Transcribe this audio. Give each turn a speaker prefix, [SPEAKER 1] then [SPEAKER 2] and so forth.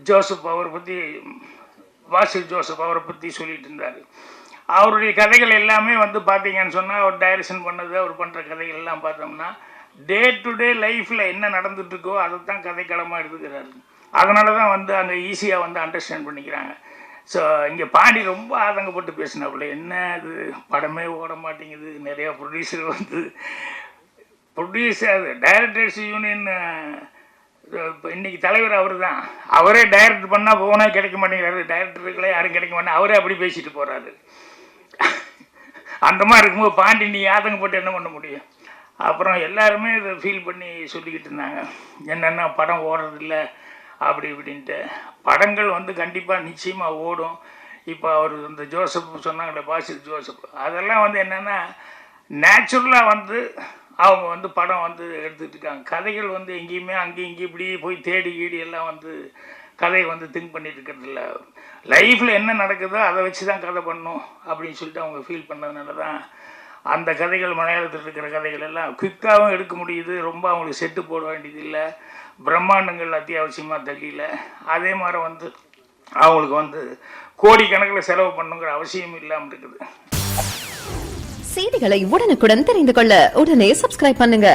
[SPEAKER 1] Joseph அவரை பற்றி வாசில் Joseph அவரை பற்றி சொல்லிட்டு இருந்தார். அவருடைய கதைகள் எல்லாமே வந்து பார்த்தீங்கன்னு சொன்னால் அவர் டைரக்ஷன் பண்ணது, அவர் பண்ணுற கதைகள் எல்லாம் பார்த்தோம்னா டே டு டே லைஃப்பில் என்ன நடந்துட்டுருக்கோ அதை தான் கதைக்களமாக எடுத்துக்கிறாரு. அதனால தான் வந்து அங்கே ஈஸியாக வந்து அண்டர்ஸ்டாண்ட் பண்ணிக்கிறாங்க. ஸோ இங்கே பாண்டி ரொம்ப ஆதங்கப்பட்டு பேசினாப்புல, என்ன அது படமே ஓட மாட்டேங்குது, நிறையா ப்ரொடியூசர் வந்து ப்ரொடியூசர் டைரக்டர்ஸ் யூனியன் இப்போ இன்றைக்கி தலைவர் அவர் தான், அவரே டைரக்ட் பண்ணால் போனால் கிடைக்க மாட்டேங்கிறாரு, டைரக்டருக்களே யாரும் கிடைக்க மாட்டேங்க, அவரே அப்படி பேசிட்டு போகிறாரு. அந்த மாதிரி இருக்கும்போது பாண்டி நீ ஆதங்கப்பட்டு என்ன பண்ண முடியும்? அப்புறம் எல்லாருமே இதை ஃபீல் பண்ணி சொல்லிக்கிட்டு இருந்தாங்க, என்னென்னா படம் ஓடுறதில்ல அப்படி இப்படின்ட்டு. படங்கள் வந்து கண்டிப்பாக நிச்சயமாக ஓடும். இப்போ அவர் இந்த ஜோசப் சொன்னாங்களே பாசில் ஜோசப், அதெல்லாம் வந்து என்னென்னா நேச்சுரலாக வந்து அவங்க வந்து படம் வந்து எடுத்துகிட்டு இருக்காங்க. கதைகள் வந்து எங்கேயுமே அங்கேயும் இங்கேயும் இப்படி போய் தேடி கீடி எல்லாம் வந்து கதையை வந்து திங்க் பண்ணிட்டு இருக்கிறதில்ல. லைஃப்பில் என்ன நடக்குதோ அதை வச்சு தான் கதை பண்ணணும் அப்படின்னு சொல்லிட்டு அவங்க ஃபீல் பண்ணதுனால தான் அந்த கதைகள் மலையாளத்தில் இருக்கிற கதைகள் எல்லாம் குயிக்காகவும் எடுக்க முடியுது. ரொம்ப அவங்களுக்கு செட்டு போட வேண்டியது இல்லை, பிரம்மாண்டங்கள் அத்தியாவசியமாக தெரியல. அதே மாதிரி வந்து அவங்களுக்கு வந்து கோடிக்கணக்கில் செலவு பண்ணுங்கிற அவசியம் இல்லாமல் இருக்குது.
[SPEAKER 2] செய்திகளை உடனுக்குடன் தெரிந்து கொள்ள உடனே சப்ஸ்கிரைப் பண்ணுங்க.